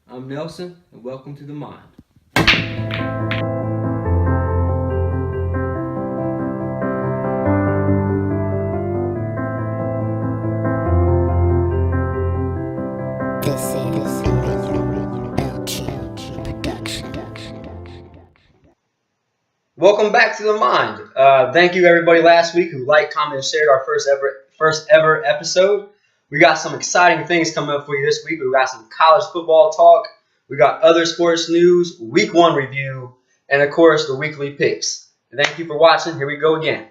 I'm Nelson, and welcome to The Mind. This is LLWS production. Welcome back to The Mind. Thank you everybody last week who liked, commented, and shared our first ever episode. We got some exciting things coming up for you this week. We got some college football talk. We got other sports news, week 1 review, and of course the weekly picks. Thank you for watching. Here we go again.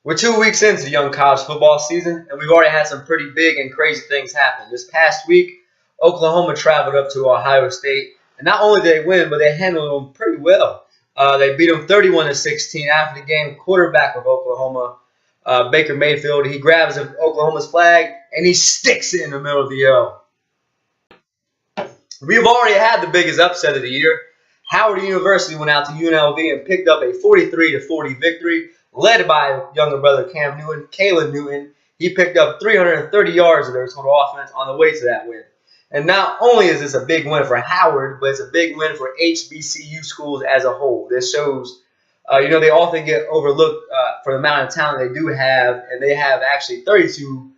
We're 2 weeks into the young college football season, and we've already had some pretty big and crazy things happen. This past week, Oklahoma traveled up to Ohio State, and not only did they win, but they handled them pretty well. They beat them 31-16. After the game, quarterback of Oklahoma, Baker Mayfield, he grabs Oklahoma's flag and he sticks it in the middle of the L. We've already had the biggest upset of the year. Howard University went out to UNLV and picked up a 43-40 victory, led by younger brother Kalen Newton. He picked up 330 yards of their total offense on the way to that win. And not only is this a big win for Howard, but it's a big win for HBCU schools as a whole. This shows, they often get overlooked for the amount of talent they do have, and they have actually 32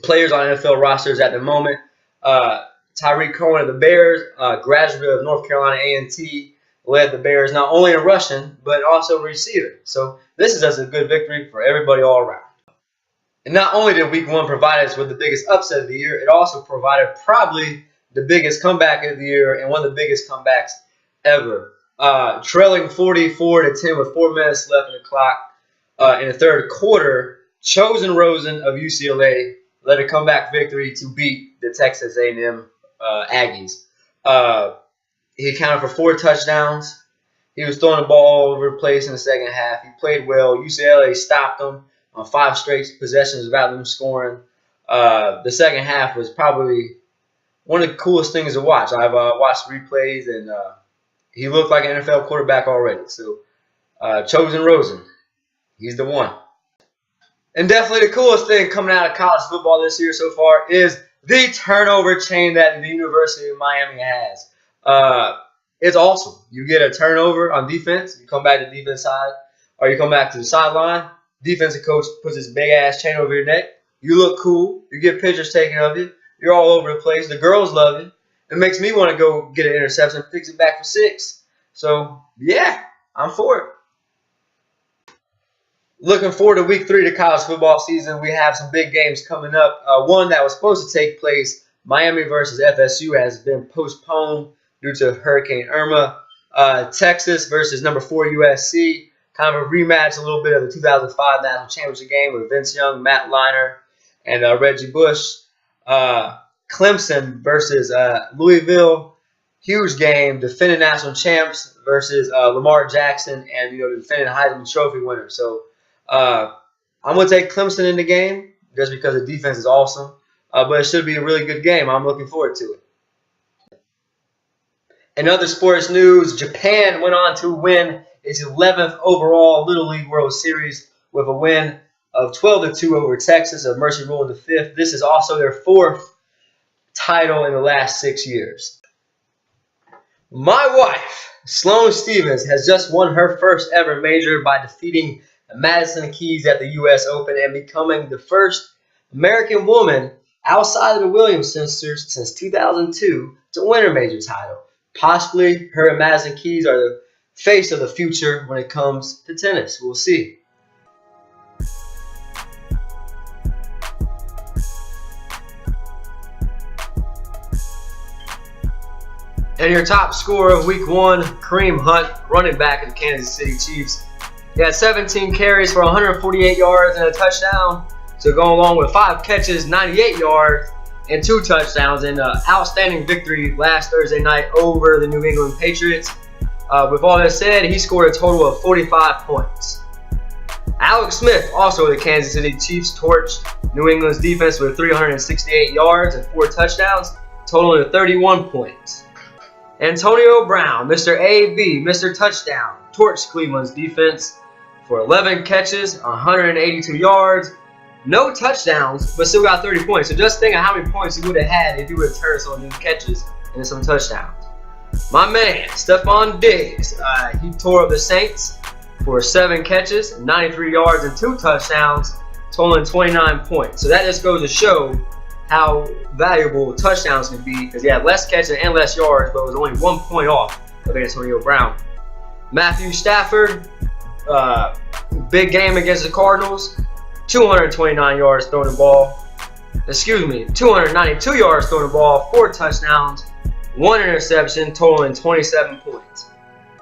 players on NFL rosters at the moment. Tyreek Cohen of the Bears, graduate of North Carolina A&T, led the Bears not only in rushing, but also receiver. So this is just a good victory for everybody all around. And not only did week 1 provide us with the biggest upset of the year, it also provided probably the biggest comeback of the year and one of the biggest comebacks ever. Trailing 44-10 with 4 minutes left in the clock in the third quarter, Chosen Rosen of UCLA led a comeback victory to beat the Texas A&M Aggies. He accounted for 4 touchdowns. He was throwing the ball all over the place in the second half. He played well. UCLA stopped him on 5 straight possessions without them scoring. The second half was probably one of the coolest things to watch. I've watched replays, and he looked like an NFL quarterback already. So, Chosen Rosen, he's the one. And definitely the coolest thing coming out of college football this year so far is the turnover chain that the University of Miami has. It's awesome. You get a turnover on defense, you come back to the defense side, or you come back to the sideline. Defensive coach puts this big-ass chain over your neck. You look cool. You get pictures taken of you. You're all over the place. The girls love you. It makes me want to go get an interception, fix it back for 6. So, yeah, I'm for it. Looking forward to week 3 of the college football season. We have some big games coming up. One that was supposed to take place, Miami versus FSU, has been postponed due to Hurricane Irma. Texas versus number 4 USC. Kind of a rematch, a little bit of the 2005 National Championship game with Vince Young, Matt Leinart, and Reggie Bush. Clemson versus Louisville, huge game. Defending national champs versus Lamar Jackson and the defending Heisman Trophy winner. So I'm gonna take Clemson in the game just because the defense is awesome. But it should be a really good game. I'm looking forward to it. In other sports news, Japan went on to win its 11th overall Little League World Series with a win of 12-2 over Texas, a mercy rule in the 5th. This is also their 4th title in the last 6 years. My wife, Sloane Stephens, has just won her first ever major by defeating Madison Keys at the U.S. Open and becoming the first American woman outside of the Williams sisters since 2002 to win a major title. Possibly her and Madison Keys are the face of the future when it comes to tennis. We'll see. And your top scorer of week 1, Kareem Hunt, running back of the Kansas City Chiefs. He had 17 carries for 148 yards and a touchdown. So going along with 5 catches, 98 yards, and 2 touchdowns in an outstanding victory last Thursday night over the New England Patriots. With all that said, he scored a total of 45 points. Alex Smith, also of the Kansas City Chiefs, torched New England's defense with 368 yards and 4 touchdowns, totaling to 31 points. Antonio Brown, Mr. AB, Mr. Touchdown, torched Cleveland's defense for 11 catches, 182 yards, no touchdowns, but still got 30 points. So just think of how many points he would have had if he would have turned some of these catches into some touchdowns. My man, Stephon Diggs, he tore up the Saints for 7 catches, 93 yards, and 2 touchdowns, totaling 29 points. So that just goes to show how valuable touchdowns can be, because he had less catches and less yards, but was only 1 point off of Antonio Brown. Matthew Stafford, big game against the Cardinals, 229 yards throwing the ball. 292 yards throwing the ball, 4 touchdowns, 1 interception, totaling 27 points.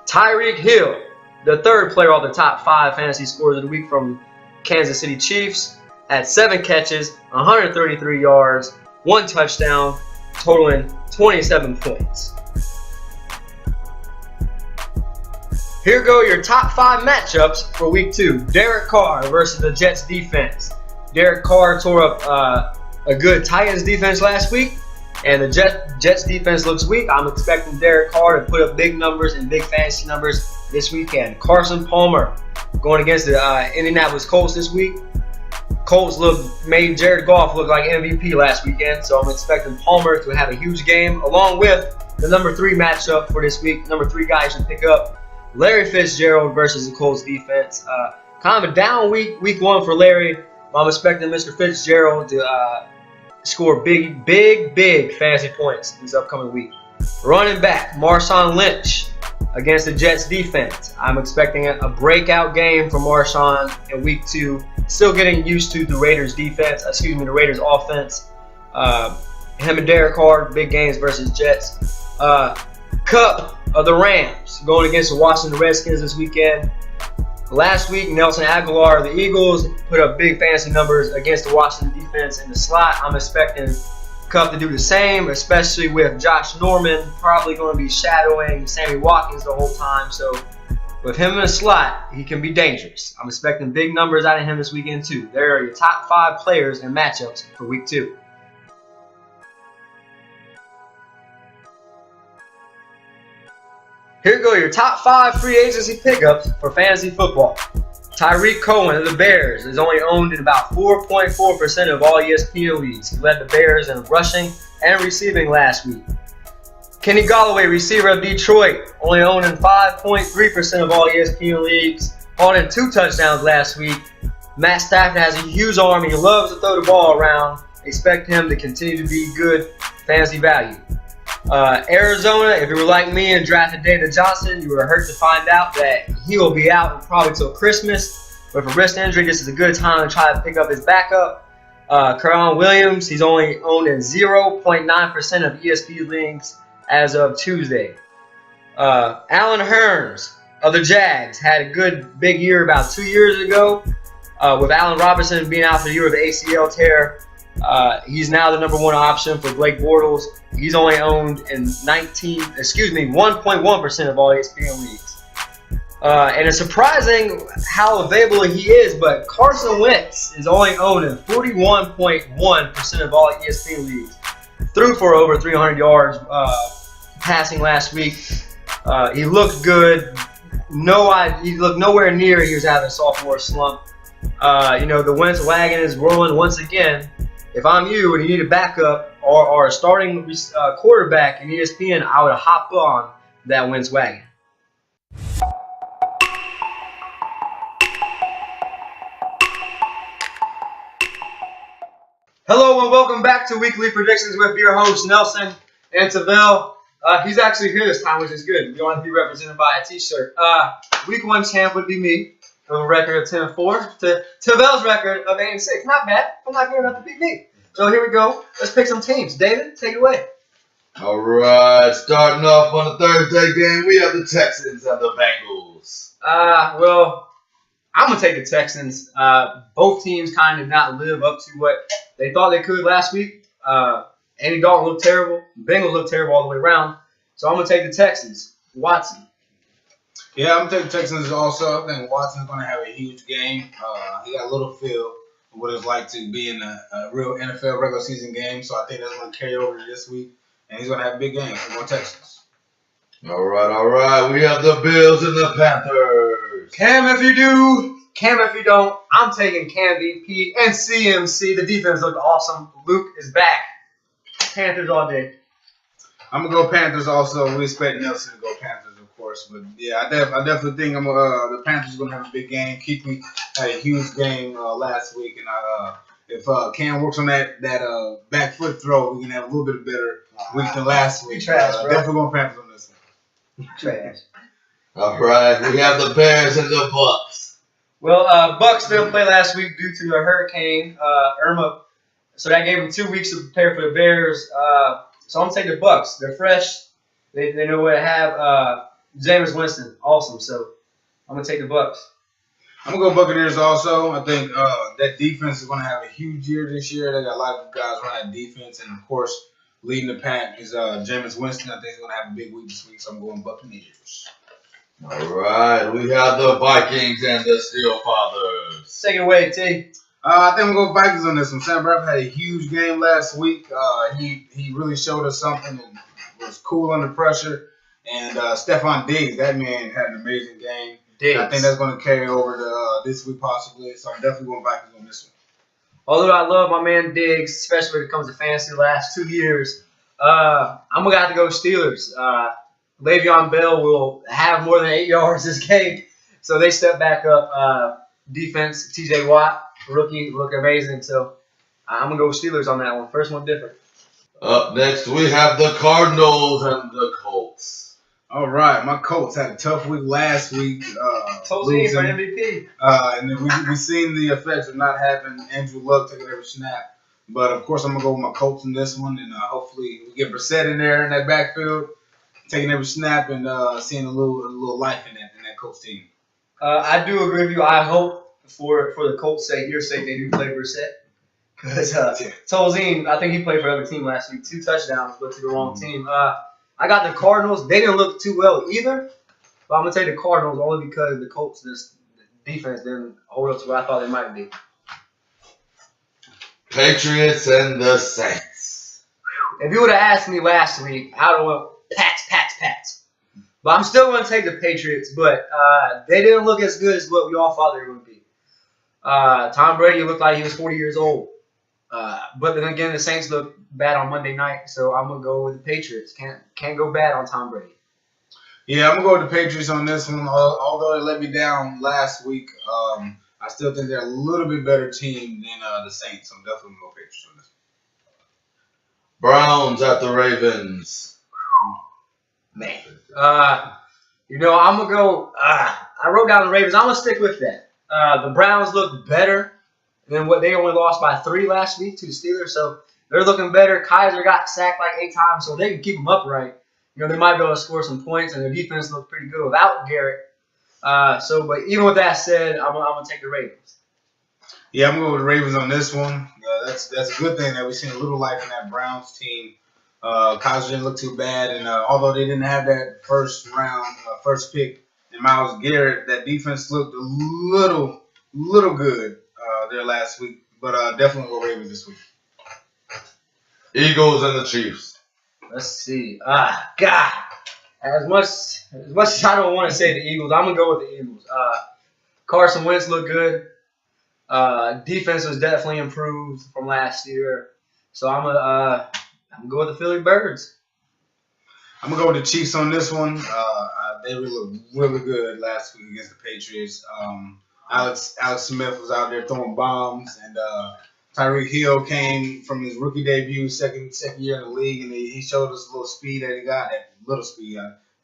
Tyreek Hill, the third player off the top 5 fantasy scorers of the week from Kansas City Chiefs, had 7 catches, 133 yards, 1 touchdown, totaling 27 points. Here go your top 5 matchups for week 2. Derek Carr versus the Jets defense. Derek Carr tore up a good Titans defense last week, and the Jets defense looks weak. I'm expecting Derek Carr to put up big numbers and big fantasy numbers this weekend. Carson Palmer going against the Indianapolis Colts this week. Colts made Jared Goff look like MVP last weekend, so I'm expecting Palmer to have a huge game, along with the number 3 matchup for this week. Number 3 guy you should pick up, Larry Fitzgerald versus the Colts defense. Kind of a down week 1 for Larry. I'm expecting Mr. Fitzgerald to score big fantasy points this upcoming week. Running back, Marshawn Lynch against the Jets defense. I'm expecting a breakout game for Marshawn in week 2. Still getting used to the Raiders offense. Him and Derek Carr, big games versus Jets. Cup of the Rams going against the Washington Redskins this weekend. Last week, Nelson Aguilar of the Eagles put up big fantasy numbers against the Washington defense in the slot. I'm expecting Cup to do the same, especially with Josh Norman probably going to be shadowing Sammy Watkins the whole time. So with him in the slot, he can be dangerous. I'm expecting big numbers out of him this weekend too. There are your top 5 players and matchups for week 2. Here go your top 5 free agency pickups for fantasy football. Tyreek Cohen of the Bears is only owned in about 4.4% of all ESPN leagues. He led the Bears in rushing and receiving last week. Kenny Golladay, receiver of Detroit, only owned in 5.3% of all ESPN leagues. Hauled in 2 touchdowns last week. Matt Stafford has a huge arm. He loves to throw the ball around. Expect him to continue to be good fantasy value. Arizona, if you were like me and drafted David Johnson, you were hurt to find out that he will be out probably till Christmas. But for wrist injury, this is a good time to try to pick up his backup. Kyron Williams, he's only owned in 0.9% of ESPN leagues as of Tuesday. Allen Hurns of the Jags had a good big year about 2 years ago. With Allen Robinson being out for the year with the ACL tear, he's now the number 1 option for Blake Bortles. He's only owned in 1.1% of all ESPN leagues. And it's surprising how available he is, but Carson Wentz is only owned in 41.1% of all ESPN leagues. Threw for over 300 yards passing last week. He looked good. He looked nowhere near he was having a sophomore slump. The Wentz wagon is rolling once again. If I'm you and you need a backup or a starting quarterback in ESPN, I would hop on that Wentz wagon. Hello and welcome back to Weekly Predictions with your host Nelson and Tavell. He's actually here this time, which is good. You don't have to be represented by a t-shirt. Week 1 champ would be me. With a record of 10-4 to Tavell's record of 8-6. Not bad. I'm not good enough to beat me. So here we go. Let's pick some teams. David, take it away. All right. Starting off on the Thursday game, we have the Texans and the Bengals. Well, I'm going to take the Texans. Both teams kind of not live up to what they thought they could last week. Andy Dalton looked terrible. The Bengals looked terrible all the way around. So I'm going to take the Texans. Watson. Yeah, I'm taking Texans also. I think Watson's going to have a huge game. He got a little feel of what it's like to be in a real NFL regular season game. So I think that's going to carry over to this week. And he's going to have a big game. I'm going Texans. All right. We have the Bills and the Panthers. Cam, if you do, Cam, if you don't, I'm taking Cam VP and CMC. The defense looked awesome. Luke is back. Panthers all day. I'm gonna go Panthers also. We expect Nelson to go Panthers, of course. But yeah, I definitely think the Panthers are gonna have a big game. Kuechly had a huge game last week, and if Cam works on that back foot throw, we can have a little bit better week than last week. Trash, bro. Definitely going Panthers on this one. Trash. All right, we have the Bears and the Bucks. Well, Bucks didn't play last week due to a hurricane, Irma. So that gave them 2 weeks to prepare for the Bears. So I'm going to take the Bucks. They're fresh. They know what to have. Jameis Winston, awesome. So I'm going to take the Bucks. I'm going to go Buccaneers also. I think that defense is going to have a huge year this year. They got a lot of guys running that defense. And, of course, leading the pack is Jameis Winston. I think he's going to have a big week this week, so I'm going Buccaneers. All right, we have the Vikings and the Steel Fathers. Take it away, T. I think we'll go Vikings on this one. Sam Bradford had a huge game last week. He really showed us something and was cool under pressure. And Stephon Diggs, that man had an amazing game. I think that's going to carry over to this week possibly. So I'm definitely going Vikings on this one. Although I love my man Diggs, especially when it comes to fantasy the last 2 years, I'm going to have to go Steelers. Le'Veon Bell will have more than 8 yards this game. So they step back up. Defense, TJ Watt, rookie, look amazing. So I'm going to go with Steelers on that one. First one different. Up next, we have the Cardinals and the Colts. All right, my Colts had a tough week last week. Losing for MVP. And then we seen the effects of not having Andrew Luck taking every snap. But, of course, I'm going to go with my Colts in this one. And hopefully we get Brissett in there in that backfield, taking every snap and seeing a little life in that Colts team. I do agree with you. I hope for the Colts' sake, your sake, they do play Brissett. Because Tolzien, I think he played for the other team last week. 2 touchdowns, but to the wrong team. I got the Cardinals. They didn't look too well either. But I'm going to take the Cardinals only because the Colts' defense didn't hold up to what I thought they might be. Patriots and the Saints. If you would have asked me last week, I would have went Pats. But I'm still going to take the Patriots, but they didn't look as good as what we all thought they were going to be. Tom Brady looked like he was 40 years old. But then again, the Saints looked bad on Monday night, so I'm going to go with the Patriots. Can't go bad on Tom Brady. Yeah, I'm going to go with the Patriots on this one. Although they let me down last week, I still think they're a little bit better team than the Saints. So I'm definitely going to go Patriots on this one. Browns at the Ravens. Man. I'm going to go I wrote down the Ravens. I'm going to stick with that. The Browns look better than what they only lost by 3 last week to the Steelers. So they're looking better. Kaiser got sacked like 8 times, so they can keep them upright. They might be able to score some points, and their defense looks pretty good without Garrett. But even with that said, I'm going to take the Ravens. Yeah, I'm going to go with the Ravens on this one. That's a good thing that we've seen a little life in that Browns team. Kaiser didn't look too bad, and although they didn't have that first pick and Myles Garrett, that defense looked a little good there last week. But definitely go Ravens this week. Eagles and the Chiefs. Let's see. God. As much as I don't want to say the Eagles, I'm going to go with the Eagles. Carson Wentz looked good. Defense was definitely improved from last year. So I'm going to go with the Philly Birds. I'm going to go with the Chiefs on this one. They looked really good last week against the Patriots. Alex Smith was out there throwing bombs, and Tyreek Hill came from his rookie debut, second year in the league, and he showed us a little speed that he got.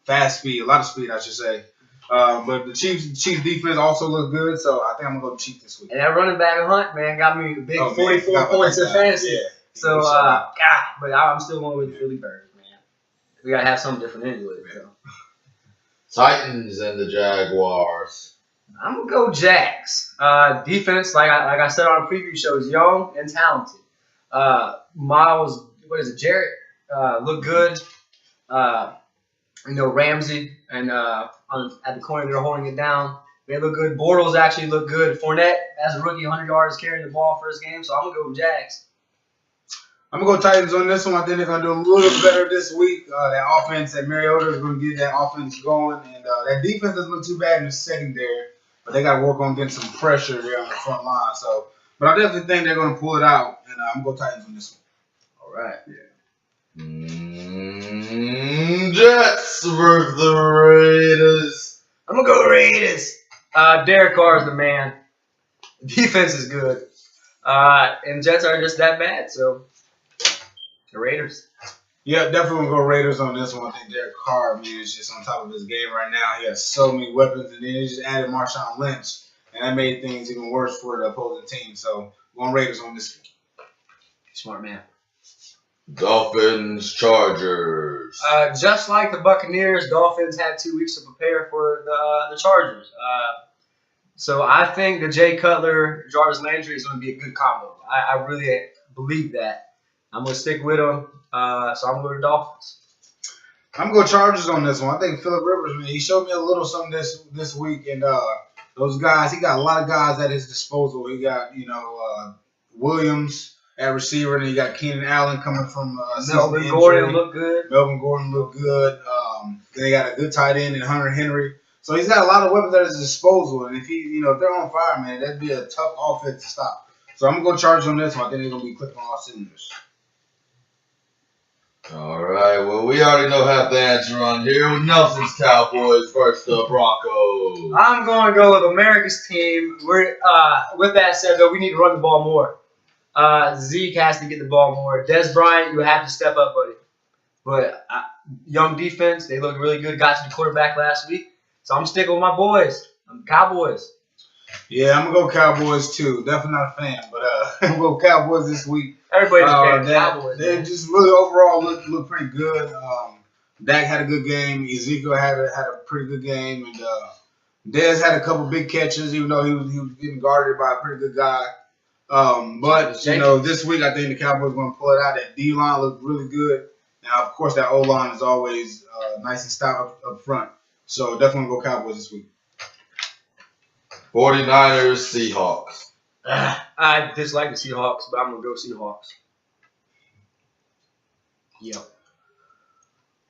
Fast speed, a lot of speed, I should say. But the Chiefs defense also looked good, so I think I'm gonna go with Chiefs this week. And that running back Hunt, man, got me a big 44 points in fantasy. Yeah. So, but I'm still going with the Philly Birds, man. We gotta have something different anyway. So. Titans and the Jaguars. I'm gonna go Jags. Defense, like I said on a preview show, is young and talented. Miles, Jarrett, look good. Ramsey and at the corner they're holding it down. They look good. Bortles actually look good. Fournette, as a rookie, 100 yards carrying the ball first game. So I'm gonna go with Jags. I'm going to go Titans on this one. I think they're going to do a little better this week. That offense, that Mariota is going to get that offense going. And that defense doesn't look too bad in the secondary. but they got to work on getting some pressure there on the front line. So, but I definitely think they're going to pull it out, and I'm going to go Titans on this one. All right. Jets versus the Raiders. I'm gonna go Raiders. Derek Carr is the man. Defense is good. And Jets are just that bad. So the Raiders. Yeah, definitely gonna go Raiders on this one. I think Derek Carr, man, is just on top of his game right now. He has so many weapons, and then he just added Marshawn Lynch, and that made things even worse for the opposing team. So going Raiders on this one. Smart man. Dolphins, Chargers. Just like the Buccaneers, Dolphins had 2 weeks to prepare for the Chargers. So I think the Jay Cutler, Jarvis Landry is going to be a good combo. I really believe that. I'm going to stick with them. So I'm going to go to Dolphins. I'm going to go Chargers on this one. I think Phillip Rivers, man, he showed me a little something this week, and those guys, he got a lot of guys at his disposal. He got, Williams at receiver, and then you got Keenan Allen coming from Melvin Gordon looked good. Melvin Gordon looked good. Then they got a good tight end in Hunter Henry. So he's got a lot of weapons at his disposal, and if if they're on fire, man, that'd be a tough offense to stop. So I'm gonna go Chargers on this one. I think they're gonna be clicking on all cylinders. All right. Well, we already know half the answer on here with Nelson's Cowboys versus the Broncos. I'm going to go with America's team. With that said, though, we need to run the ball more. Zeke has to get the ball more. Des Bryant, you have to step up, buddy. But young defense, they look really good. Got to the quarterback last week. So I'm sticking with my boys. I'm Cowboys. Yeah, I'm going to go Cowboys, too. Definitely not a fan, but I'm going to go Cowboys this week. Everybody's fan Cowboys. They just really overall look pretty good. Dak had a good game. Ezekiel had a pretty good game. And Dez had a couple big catches, even though he was getting guarded by a pretty good guy. But this week I think the Cowboys are going to pull it out. That D-line looked really good. Now, of course, that O-line is always nice and stout up front. So definitely go Cowboys this week. 49ers, Seahawks. I dislike the Seahawks, but I'm going to go Seahawks. Yep.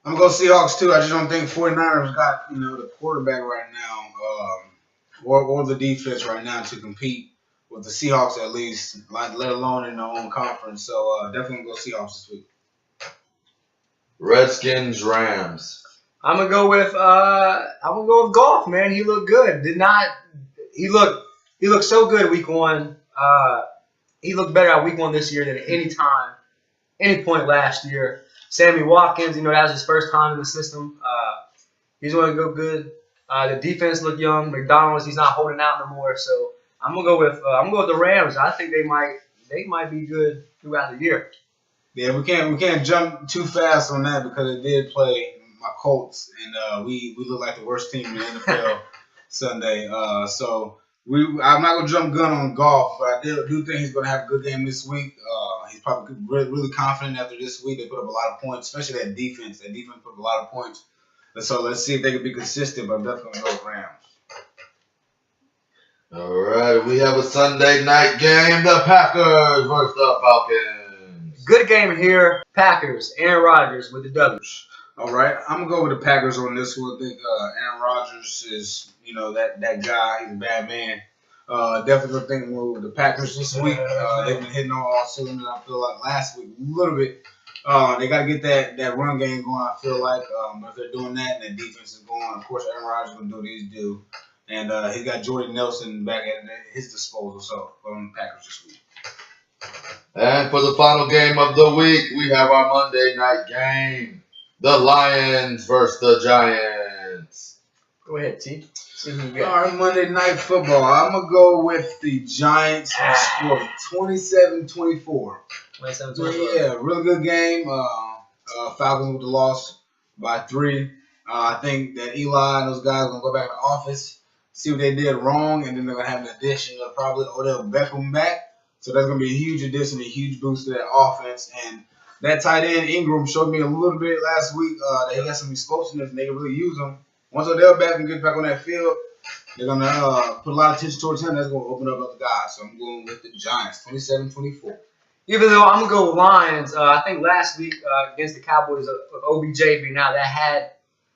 I'm going to go Seahawks, too. I just don't think 49ers got, the quarterback right now or the defense right now to compete with the Seahawks at least, let alone in their own conference. So definitely go Seahawks this week. Redskins, Rams. I'm gonna go with Goff, man. He looked good. He looked so good week one. He looked better at week one this year than at any point last year. Sammy Watkins, that was his first time in the system. He's going to go good. The defense looked young. McDonald's, he's not holding out no more. So I'm gonna go with the Rams. I think they might be good throughout the year. Yeah, we can't jump too fast on that because it did play my Colts, and we look like the worst team in the NFL Sunday. So I'm not gonna jump gun on Goff, but I do think he's gonna have a good game this week. He's probably really confident after this week. They put up a lot of points, especially that defense. That defense put up a lot of points. So let's see if they can be consistent. But I'm definitely gonna go with Rams. All right, we have a Sunday night game. The Packers versus the Falcons. Good game here. Packers. Aaron Rodgers with the W. All right, I'm gonna go with the Packers on this one. I think Aaron Rodgers is, that guy. He's a bad man. Definitely gonna think more with the Packers this week. They've been hitting on all cylinders. I feel like last week a little bit. They got to get that run game going. I feel like, but if they're doing that and the defense is going, of course Aaron Rodgers is gonna do what he's do, and he got Jordan Nelson back at his disposal. So go on the Packers this week. And for the final game of the week, we have our Monday night game. The Lions versus the Giants. Go ahead, T. All right, Monday Night Football. I'm going to go with the Giants and score 27-24. 27-24. Yeah, really good game. Falcons with the loss by 3. I think that Eli and those guys are going to go back to the office, see what they did wrong, and then they're going to have an addition of probably Odell Beckham back. So that's going to be a huge addition, a huge boost to that offense. And that tight end, Ingram, showed me a little bit last week that he got some explosiveness and they can really use him. Once Odell Beckham gets back on that field, they're going to put a lot of attention towards him. That's going to open up other guys. So I'm going with the Giants, 27-24. Even though I'm going to go Lions, I think last week against the Cowboys, OBJ being out, that had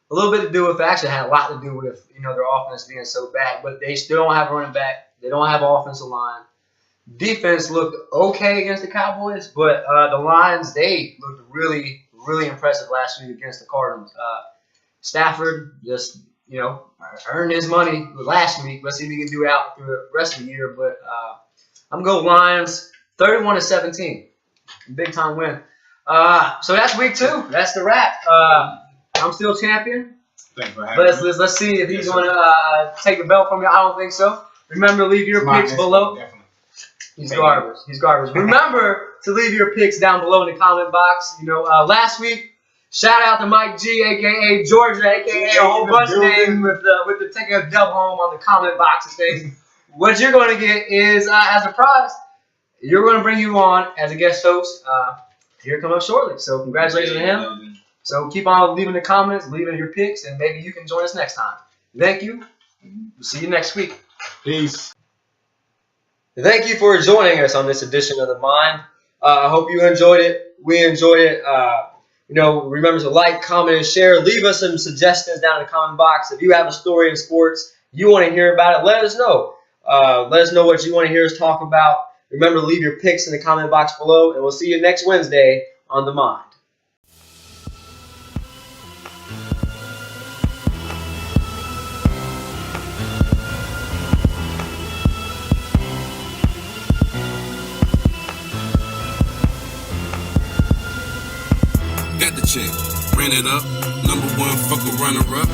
a little bit to do with, actually had a lot to do with, their offense being so bad, but they still don't have a running back. They don't have an offensive line. Defense looked okay against the Cowboys, but the Lions, they looked really, really impressive last week against the Cardinals. Stafford just, earned his money last week. Let's see if he can do it out through the rest of the year. But I'm going to go Lions 31-17. Big time win. So that's week 2. That's the wrap. I'm still champion. Thanks for having me. Let's see if he's going to take the belt from me. I don't think so. Remember, leave your picks below. Definitely. He's garbage. He's garbage. Remember to leave your picks down below in the comment box. Last week, shout out to Mike G, a.k.a. Georgia, a.k.a. a whole bunch of names with the taking a dub home on the comment boxes thing. What you're going to get is, as a prize, you're going to bring you on as a guest host here coming up shortly. So congratulations to him. So keep on leaving the comments, leaving your picks, and maybe you can join us next time. Thank you. We'll see you next week. Peace. Thank you for joining us on this edition of The Mind. I hope you enjoyed it. We enjoyed it. Remember to like, comment, and share. Leave us some suggestions down in the comment box. If you have a story in sports you want to hear about it, let us know. Let us know what you want to hear us talk about. Remember to leave your picks in the comment box below, and we'll see you next Wednesday on The Mind. Got the check, ran it up, number 1 fucker runner-up.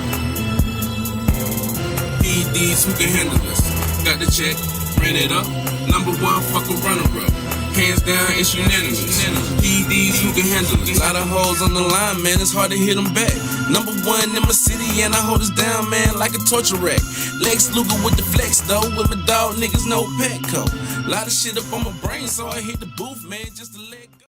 PDs who can handle us. Got the check, ran it up, number 1 fucker runner-up. Hands down, it's unanimous. PDs who can handle us. Lot of hoes on the line, man, it's hard to hit them back. Number 1 in my city, and I hold us down, man, like a torture rack. Lex Luger with the flex, though, with my dog niggas, no Petco. Lot of shit up on my brain, so I hit the booth, man, just to let go.